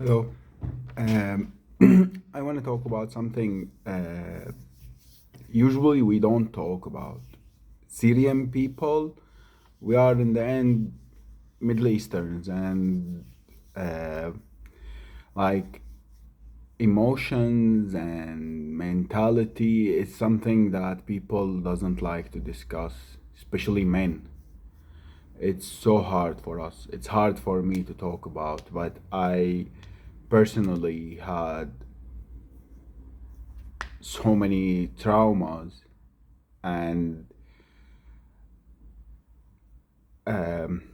Hello. Um, I want to talk about something usually we don't talk about. Syrian people, we are in the end Middle Easterns and uh, like emotions and mentality is something that people doesn't like to discuss, especially men. It's so hard for us. It's hard for me to talk about, but I personally had so many traumas and um,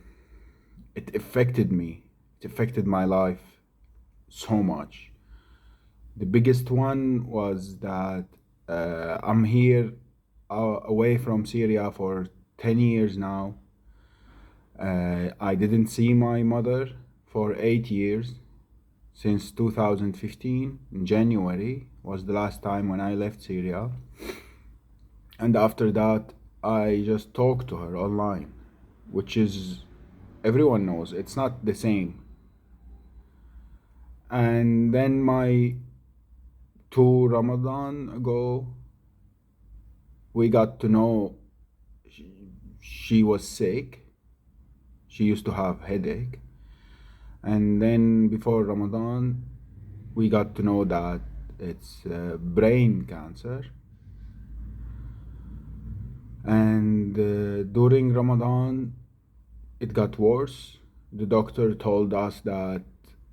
it affected me. It affected my life so much. The biggest one was that I'm here away from Syria for 10 years now. I didn't see my mother for 8 years. Since 2015, in January, was the last time when I left Syria. And after that, I just talked to her online, which is, everyone knows, it's not the same. And then my two Ramadan ago, we got to know she was sick. She used to have headache. And then before Ramadan, we got to know that it's brain cancer. And during Ramadan, it got worse. The doctor told us that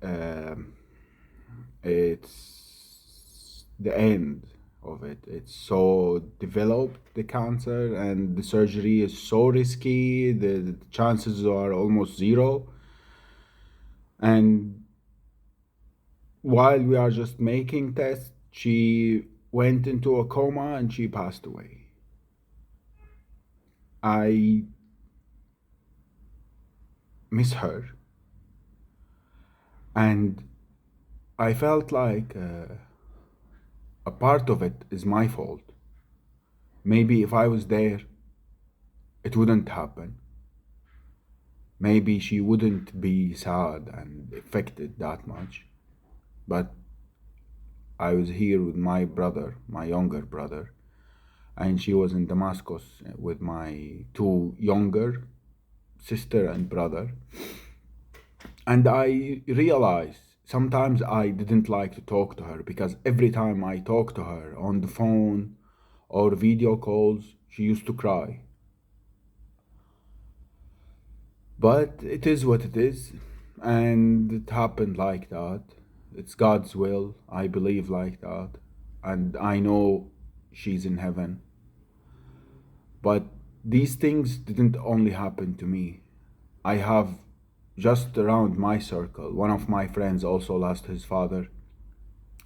um it's the end of it. It's so developed, the cancer, and the surgery is so risky. The chances are almost zero. And while we are just making tests, she went into a coma and she passed away. I miss her, and I felt like a part of it is my fault. Maybe if I was there, it wouldn't happen. Maybe she wouldn't be sad and affected that much. But I was here with my brother, my younger brother, and she was in Damascus with my two younger sister and brother. And I realized sometimes I didn't like to talk to her because every time I talked to her on the phone or video calls, she used to cry. But it is what it is, and it happened like that. It's God's will, I believe like that, and I know she's in heaven. But these things didn't only happen to me. I have just around my circle, one of my friends also lost his father.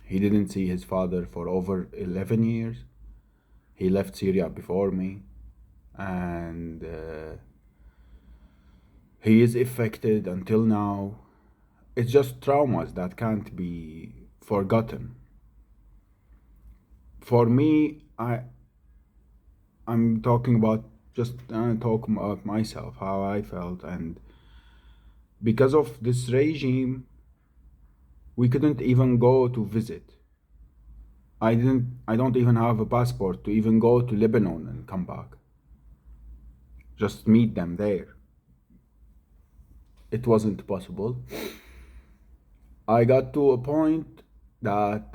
He didn't see his father for over 11 years. He left Syria before me, and he is affected until now. It's just traumas that can't be forgotten. For me, I'm talking about just talking about myself, how I felt, and because of this regime, we couldn't even go to visit. I don't even have a passport to even go to Lebanon and come back. Just meet them there. It wasn't possible. I got to a point that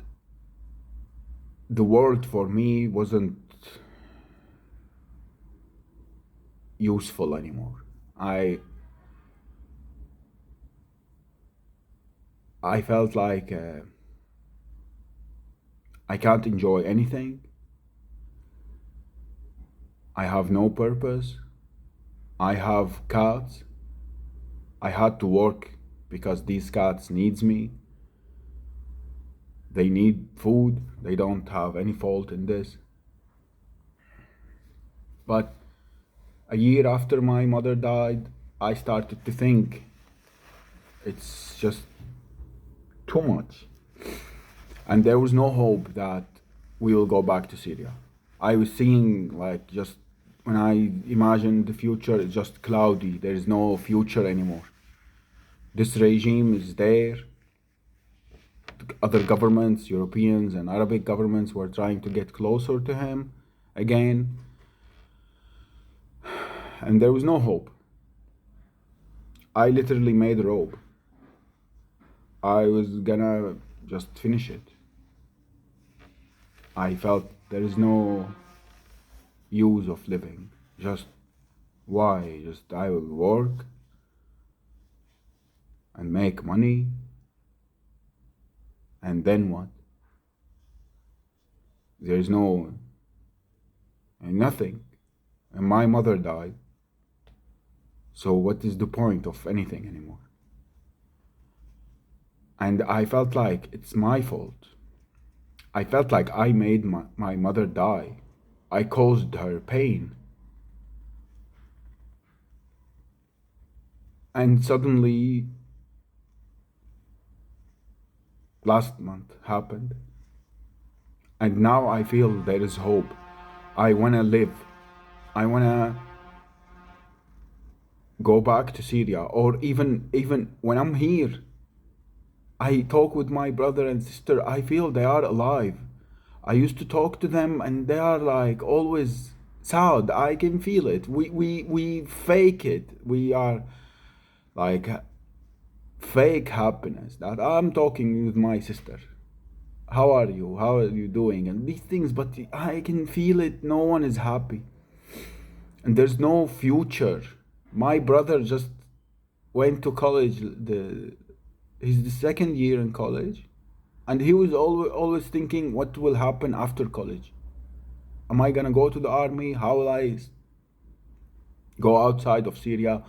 the world for me wasn't useful anymore. I I felt like I can't enjoy anything. I have no purpose. I have cats. I had to work because these cats needs me. They need food. They don't have any fault in this. But a year after my mother died, I started to think it's just too much. And there was no hope that we will go back to Syria. I was seeing like just when I imagined the future, it's just cloudy. There is no future anymore. This regime is there. other governments, Europeans and Arabic governments, were trying to get closer to him again, and there was no hope. I literally made a robe. I was gonna just finish it. I felt there is no use of living. Just why? Just I will work and make money, and then what? There is no nothing. And my mother died. So what is the point of anything anymore? And I felt like it's my fault. I felt like I made my mother die. I caused her pain. And suddenly, last month happened. And now I feel there is hope. I wanna live. I wanna go back to Syria, or even when I'm here, I talk with my brother and sister. I feel they are alive. I used to talk to them, and they are like always sad. I can feel it. We fake it. We are like fake happiness. That I'm talking with my sister. How are you? How are you doing? And these things, but I can feel it. No one is happy, and there's no future. My brother just went to college. He's the second year in college, and he was always thinking, what will happen after college? Am I gonna go to the army? How will I go outside of Syria?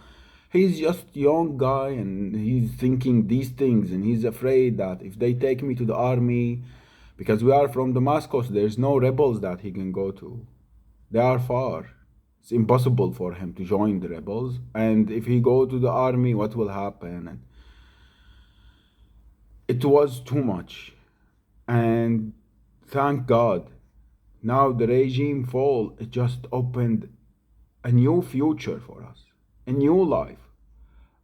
He's just young guy, and he's thinking these things, and he's afraid that if they take me to the army, because we are from Damascus, there's no rebels that he can go to. They are far. It's impossible for him to join the rebels. And if he go to the army, what will happen? And it was too much. And thank God, now the regime fall, it just opened a new future for us, a new life.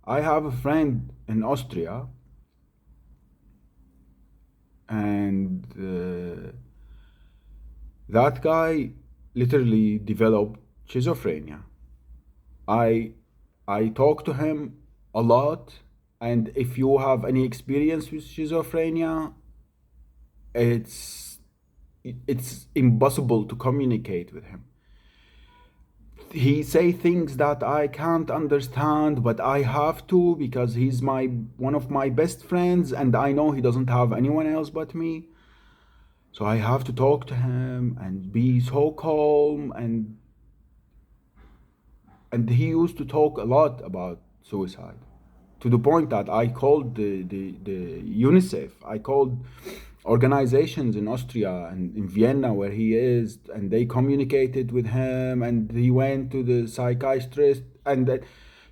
I have a friend in Austria, and that guy literally developed schizophrenia. I I talk to him a lot, and if you have any experience with schizophrenia, it's it's impossible to communicate with him. He say things that I can't understand, but I have to, because he's my one of my best friends, and I know he doesn't have anyone else but me. So I have to talk to him and be so calm, and he used to talk a lot about suicide, to the point that I called the UNICEF. I called organizations in Austria and in Vienna where he is, and they communicated with him, and he went to the psychiatrist, and that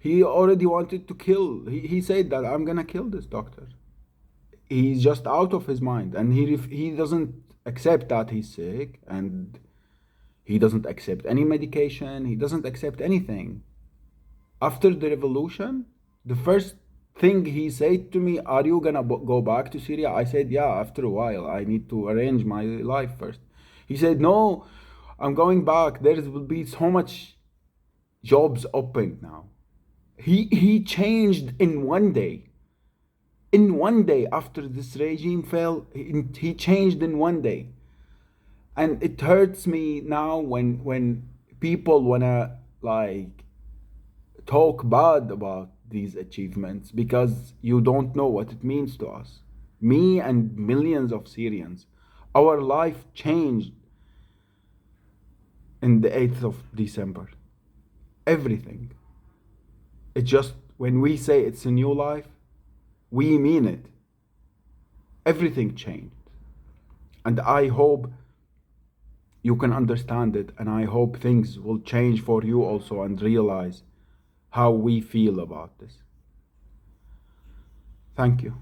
he already wanted to kill. He said that I'm gonna kill this doctor. He's just out of his mind, and he doesn't accept that he's sick, and he doesn't accept any medication. He doesn't accept anything. After the revolution, the first thing he said to me, "Are you gonna go back to Syria?" I said, "Yeah, after a while. I need to arrange my life first." He said, "No, I'm going back. There will be so much jobs opened now." He changed in one day. In one day after this regime fell, he changed in one day. And it hurts me now when people wanna like talk bad about these achievements, because you don't know what it means to us. Me and millions of Syrians, our life changed in the 8th of December. Everything. It just, when we say it's a new life, we mean it. Everything changed. And I hope you can understand it, and I hope things will change for you also, and realize how we feel about this. Thank you.